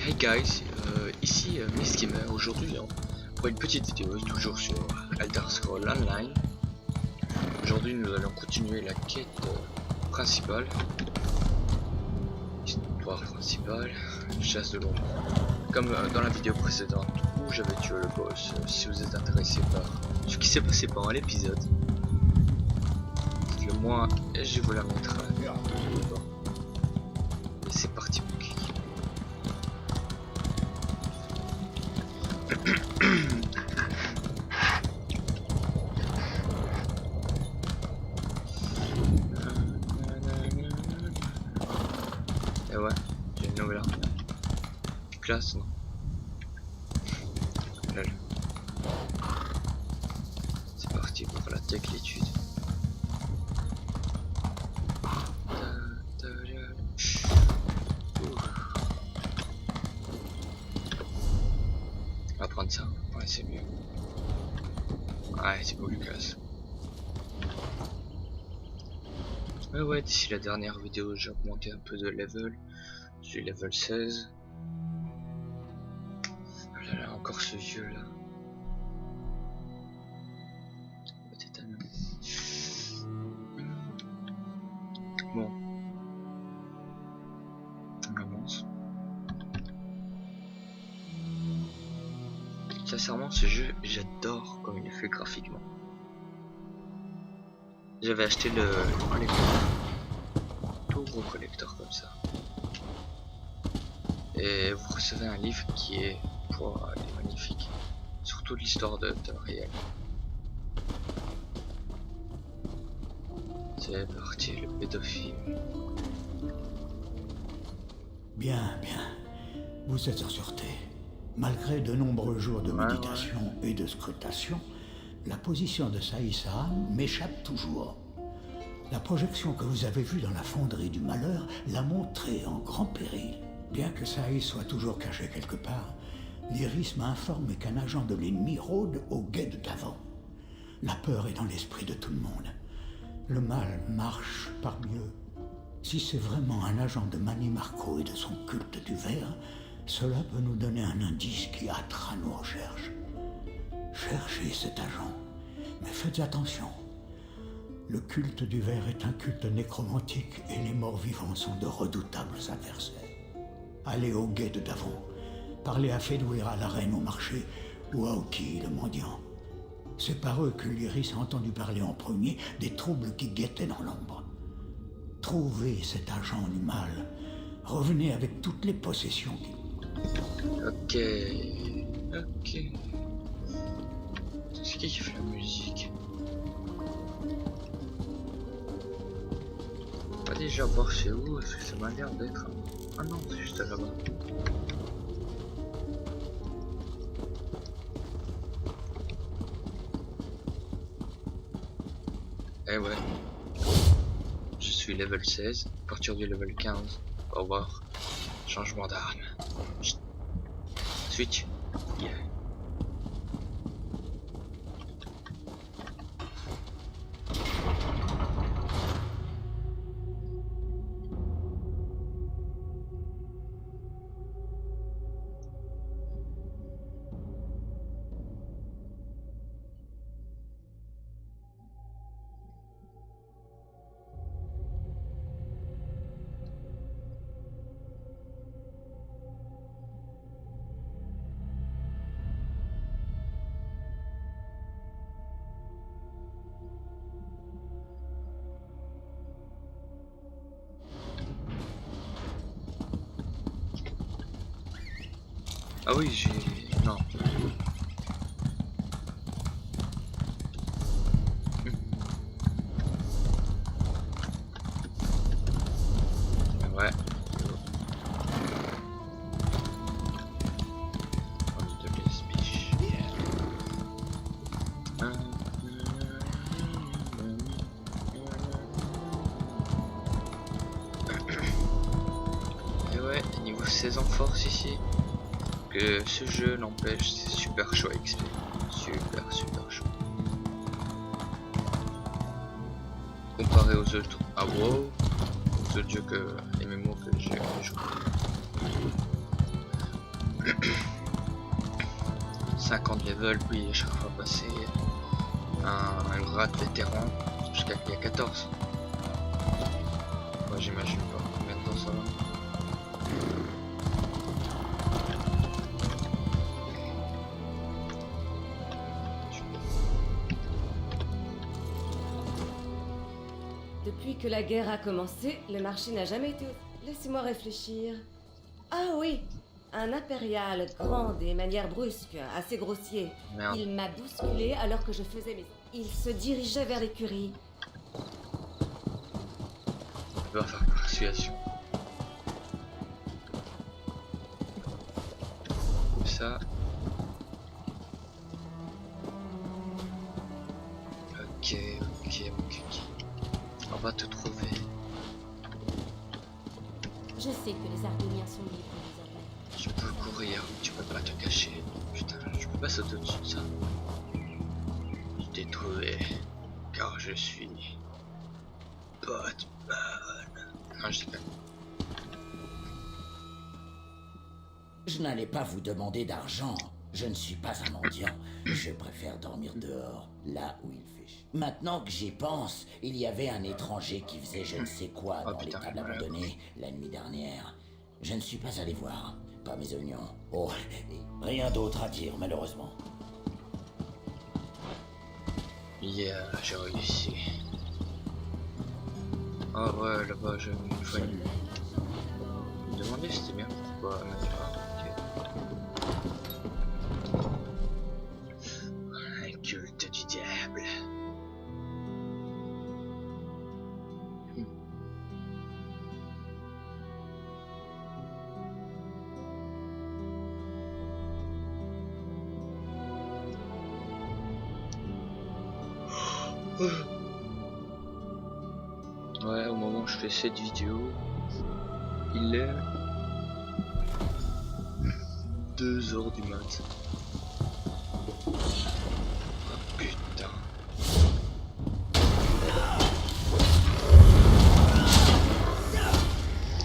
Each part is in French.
Hey guys, ici Miss Gamer. Aujourd'hui pour une petite vidéo toujours sur Elder Scrolls Online. Aujourd'hui nous allons continuer la quête principale, histoire principale, chasse de l'ombre. Comme dans la vidéo précédente où j'avais tué le boss. Si vous êtes intéressé par ce qui s'est passé pendant l'épisode, dites-le moi et je vous la mettrai. Et c'est parti mon kiki. Et ouais, j'ai une nouvelle arme. Classe, non? Lol. C'est parti pour la techlétude. On va prendre ça, ouais c'est mieux. Ouais c'est beau Lucas. Ouais, d'ici la dernière vidéo j'ai augmenté un peu de level. Je suis level 16. Oh là là, encore ce vieux là. Bon. On avance. Sincèrement ce jeu j'adore comme il est fait graphiquement. J'avais acheté le collector. Tout gros collector comme ça. Et vous recevez un livre qui est, il est magnifique. Surtout l'histoire de réel. C'est parti, le pédophile. Bien. Vous êtes en sûreté. Malgré de nombreux jours de méditation et de scrutation, la position de Saïssa m'échappe toujours. La projection que vous avez vue dans la fonderie du malheur l'a montré en grand péril. Bien que Saïs soit toujours caché quelque part, l'Iris m'a informé qu'un agent de l'ennemi rôde au guet de Davant. La peur est dans l'esprit de tout le monde. Le mal marche parmi eux. Si c'est vraiment un agent de Mani Marco et de son culte du ver, cela peut nous donner un indice qui hâtera nos recherches. Cherchez cet agent, mais faites attention. Le culte du ver est un culte nécromantique et les morts vivants sont de redoutables adversaires. Allez au guet de Davon, parlez à Fedouira, la reine au marché, ou à Oki, le mendiant. C'est par eux que l'Iris a entendu parler en premier des troubles qui guettaient dans l'ombre. Trouvez cet agent du mal. Revenez avec toutes les possessions qui... Ok. C'est qui fait la musique? On va déjà voir c'est où, parce que ça m'a l'air d'être... Ah non, c'est juste là-bas. Eh ouais. Je suis level 16, à partir du level 15, on va voir. Changement d'arme. Switch. Yeah. Ah oui, j'ai... Non. Ouais. On te laisse biche. Et ouais, niveau 16 en force ici. Que ce jeu n'empêche, c'est super chaud à XP. Super chaud. Comparé aux autres aux autres jeux que les MMO que j'ai joué. 50 level, puis à chaque fois passer un grade vétéran jusqu'à qu'il y a 14. Moi j'imagine pas combien de temps ça va. Depuis que la guerre a commencé, le marché n'a jamais été... Laissez-moi réfléchir. Ah oui, un impérial, grand des manières brusques, assez grossier. Merde. Il m'a bousculé alors que je faisais mes... Il se dirigeait vers l'écurie. On peut faire persuasion. Ça. Ok. On va te trouver. Je sais que les Argoniens sont libres désormais. Je peux courir, tu peux pas te cacher. Putain, je peux pas sauter au-dessus de ça. Je t'ai trouvé, car je suis Batman. Non, je déconne. Je n'allais pas vous demander d'argent. Je ne suis pas un mendiant. Je préfère dormir dehors, là où il fait chaud. Maintenant que j'y pense, il y avait un étranger qui faisait je ne sais quoi dans putain, l'étable abandonnée la nuit dernière. Je ne suis pas allé voir. Pas mes oignons. Oh, et rien d'autre à dire, malheureusement. Yeah, j'ai réussi. Ah ouais, là-bas, j'ai une fois me demander si c'était bien pourquoi un culte du diable. Ouais, au moment où je fais cette vidéo, il est 2h du mat. Oh, putain.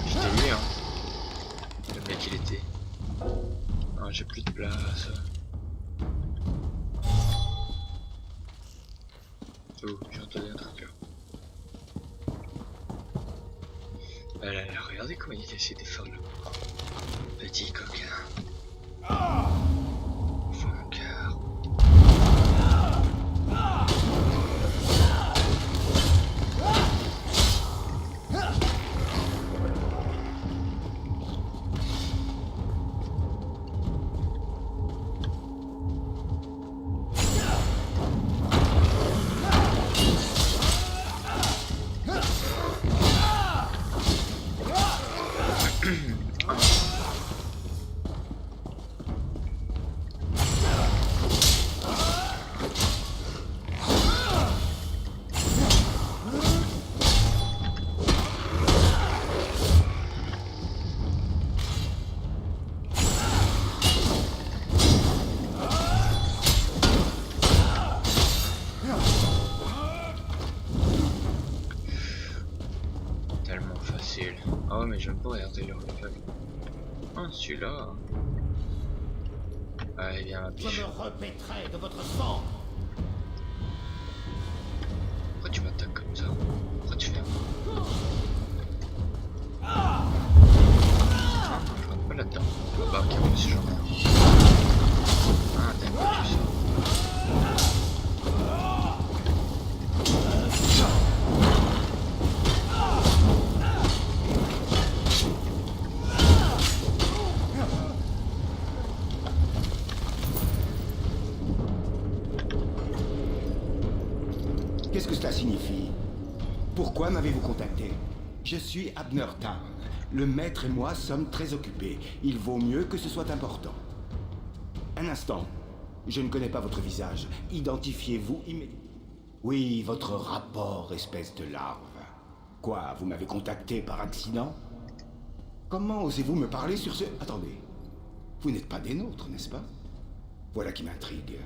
J'étais mieux, hein. Le mec il était. Ah, j'ai plus de place. Oh, j'ai entendu un truc là. Regardez comment il essaie de faire le petit coquin. Flanqueur. Tellement facile. Ah ouais, mais j'aime pas regarder leur level. Ah, celui-là. Allez, viens ma biche. Je me repaîtrai de votre sang. Pourquoi tu m'attaques comme ça? Pourquoi tu fais un... Ah, je rentre pas là-dedans. Bah, ok, moi aussi j'en ai un. Ah, t'as quoi tu sors? Qu'est-ce que cela signifie? Pourquoi m'avez-vous contacté? Je suis Abner Town. Le maître et moi sommes très occupés. Il vaut mieux que ce soit important. Un instant. Je ne connais pas votre visage. Identifiez-vous immédiatement. Oui, votre rapport, espèce de larve. Quoi, vous m'avez contacté par accident? Comment osez-vous me parler sur ce... Attendez. Vous n'êtes pas des nôtres, n'est-ce pas? Voilà qui m'intrigue.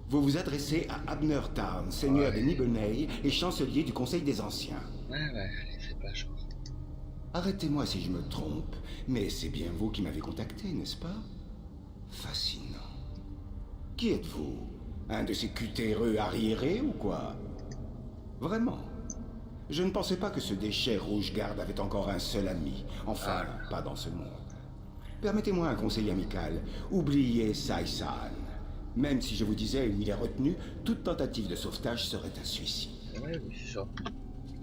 Vous vous adressez à Abner Town, seigneur de Nibelheim et chancelier du Conseil des Anciens. Ouais, allez, fais pas genre. Arrêtez-moi si je me trompe, mais c'est bien vous qui m'avez contacté, n'est-ce pas? Fascinant. Qui êtes-vous? Un de ces cutéreux arriérés ou quoi? Vraiment? Je ne pensais pas que ce déchet rouge-garde avait encore un seul ami. Enfin, pas dans ce monde. Permettez-moi un conseil amical. Oubliez Sai-san. Même si je vous disais où il est retenu, toute tentative de sauvetage serait un suicide. Ouais, oui, c'est ça.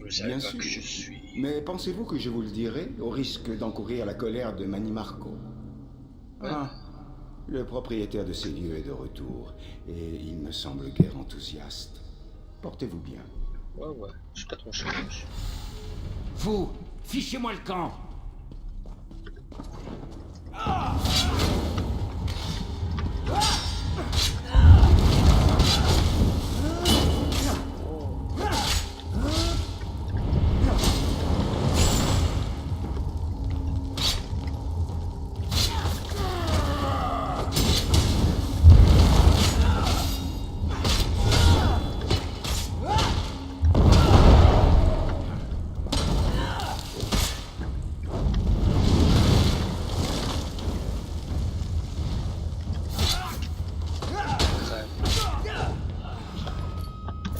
Je savais Bien pas sûr. que je suis... Mais pensez-vous que je vous le dirai, au risque d'encourir la colère de Manny Marco? Ouais. Ah, le propriétaire de ces lieux est de retour, et il me semble guère enthousiaste. Portez-vous bien. Ouais, je suis pas trop cher. Vous, fichez-moi le camp.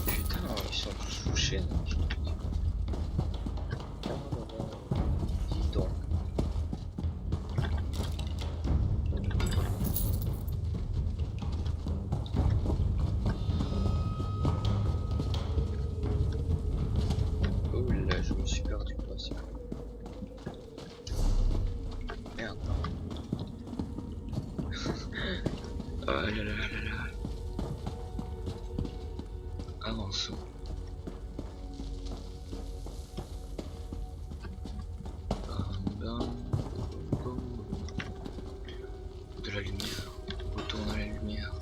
Putain, ils sont tous touchés. Dis donc. Oh là, je me suis perdu. Merde. Oh là là là là. Avançons. De la lumière. Retourne à la lumière.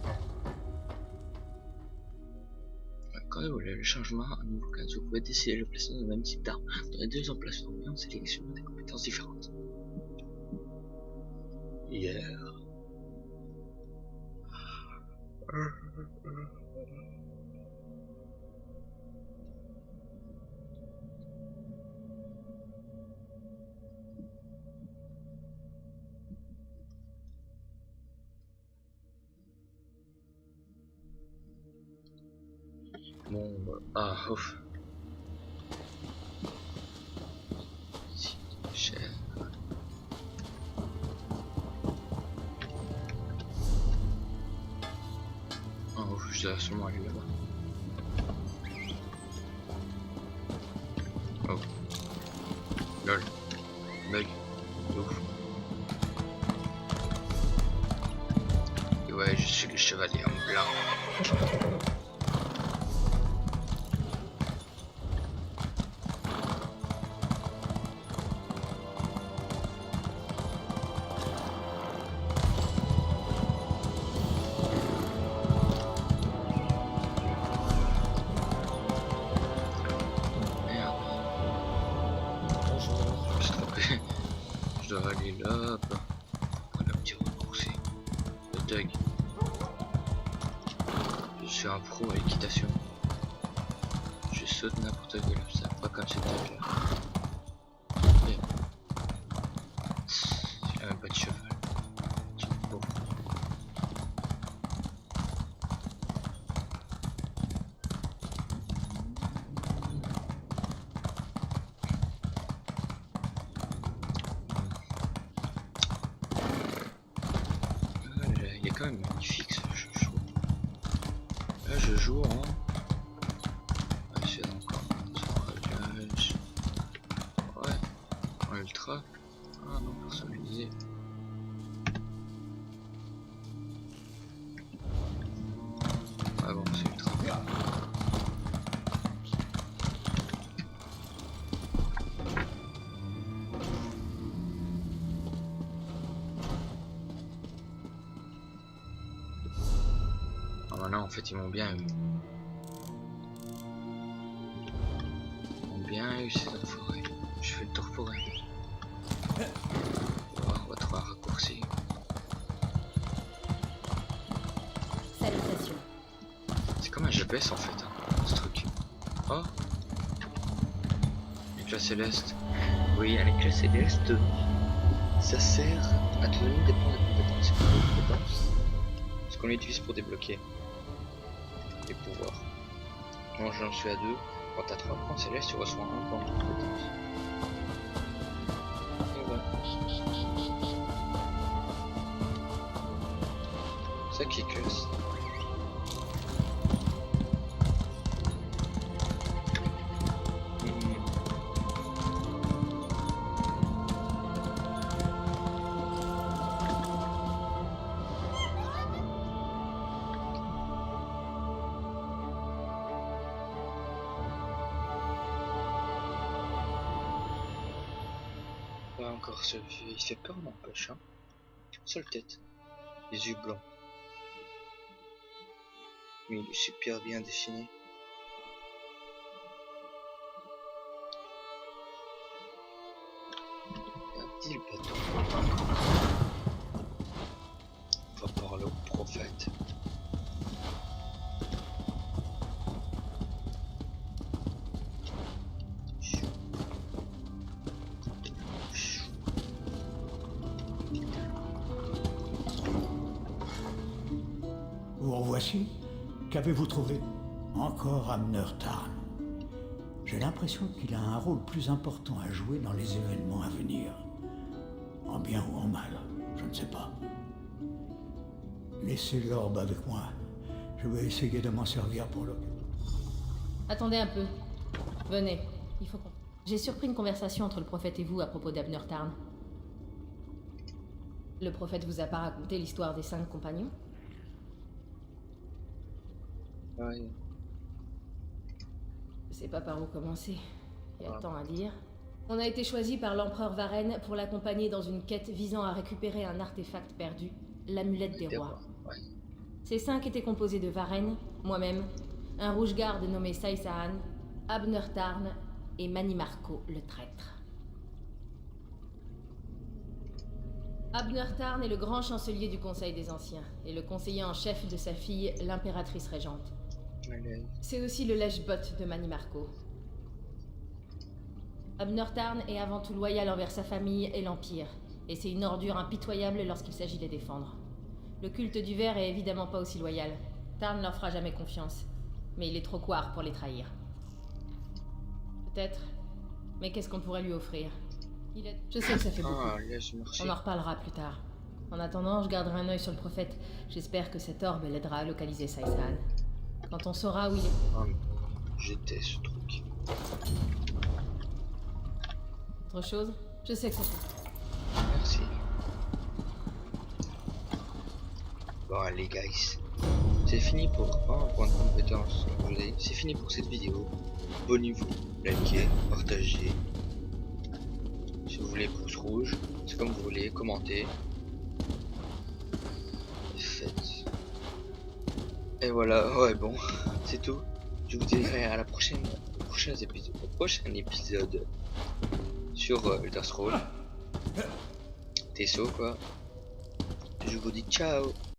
Quand vous voulez le changement, un nouveau cas, vous pouvez décider le placement du même type d'arme dans les deux emplacements, mais en sélectionnant des compétences différentes. Hier. Bon, ah, ouf. Si, chef. Ah, ouf, je dois seulement aller là-bas. Oh. Lol. Bug. Ouf. Et ouais, je suis le chevalier en blanc. Je dois aller là, prendre un petit raccourci. Le Doug. Je suis un pro à l'équitation. Je saute n'importe quel obstacle, pas comme cette Doug là. Il a même pas de cheval. C'est beau. Il est quand même magnifique ce jeu, je trouve. Là je joue en... Ouais, c'est encore un réglage. Ouais, en ultra. Ah non, personnalisé. Ah bon, c'est ultra. Maintenant en fait ils m'ont bien eu. Ils m'ont bien eu ces enfoirés. Je fais le tour pour eux. On va trouver un raccourci. Salutations. C'est comme un GPS en fait, hein, ce truc. Oh, l'éclat céleste. Oui, un éclat céleste. Ça sert à te donner des points de compétence. qu'on utilise pour débloquer les pouvoirs. Moi j'en suis à 2. Quand t'as 3 points célestes, tu reçois un point de compétence. Et voilà. Ça qui est classe. Encore ce vieux, il fait peur n'empêche hein. Seule tête, les yeux blancs. Mais il est super bien dessiné. Un petit bateau. On va parler au prophète. Vous revoici. Qu'avez-vous trouvé? Encore Abner Tarn. J'ai l'impression qu'il a un rôle plus important à jouer dans les événements à venir. En bien ou en mal, je ne sais pas. Laissez l'orbe avec moi. Je vais essayer de m'en servir pour le... Attendez un peu. Venez, il faut qu'on... J'ai surpris une conversation entre le prophète et vous à propos d'Abner Tarn. Le prophète vous a pas raconté l'histoire des 5 compagnons? Ouais. Je sais pas par où commencer. Il y a tant à dire. On a été choisi par l'empereur Varenne pour l'accompagner dans une quête visant à récupérer un artefact perdu, l'amulette des rois. Ouais. Ces 5 étaient composés de Varenne, moi-même, un rouge-garde nommé Saïsaan, Abner Tarn et Manimarco le traître. Abner Tarn est le grand chancelier du Conseil des Anciens et le conseiller en chef de sa fille, l'impératrice régente. C'est aussi le lèche-botte de Manimarco. Abner Tarn est avant tout loyal envers sa famille et l'Empire, et c'est une ordure impitoyable lorsqu'il s'agit de les défendre. Le culte du ver est évidemment pas aussi loyal. Tarn ne leur fera jamais confiance, mais il est trop couard pour les trahir. Peut-être, mais qu'est-ce qu'on pourrait lui offrir? Je sais que ça fait beaucoup. Ah, yes, merci. On en reparlera plus tard. En attendant, je garderai un œil sur le prophète. J'espère que cette orbe l'aidera à localiser Saïsaan. Quand on saura où il est... Ah, j'étais ce truc. Autre chose? Je sais que ça fait... Merci. Bon allez guys, c'est fini pour un point de compétence. Comme je vous ai dit, c'est fini pour cette vidéo. Abonnez-vous, likez, partagez. Si vous voulez pouce rouge, c'est comme vous voulez, commentez. Faites. Et voilà, ouais bon, c'est tout. Je vous dirai à la prochaine, au prochain épisode sur Elder Scrolls. TSO quoi. Je vous dis ciao.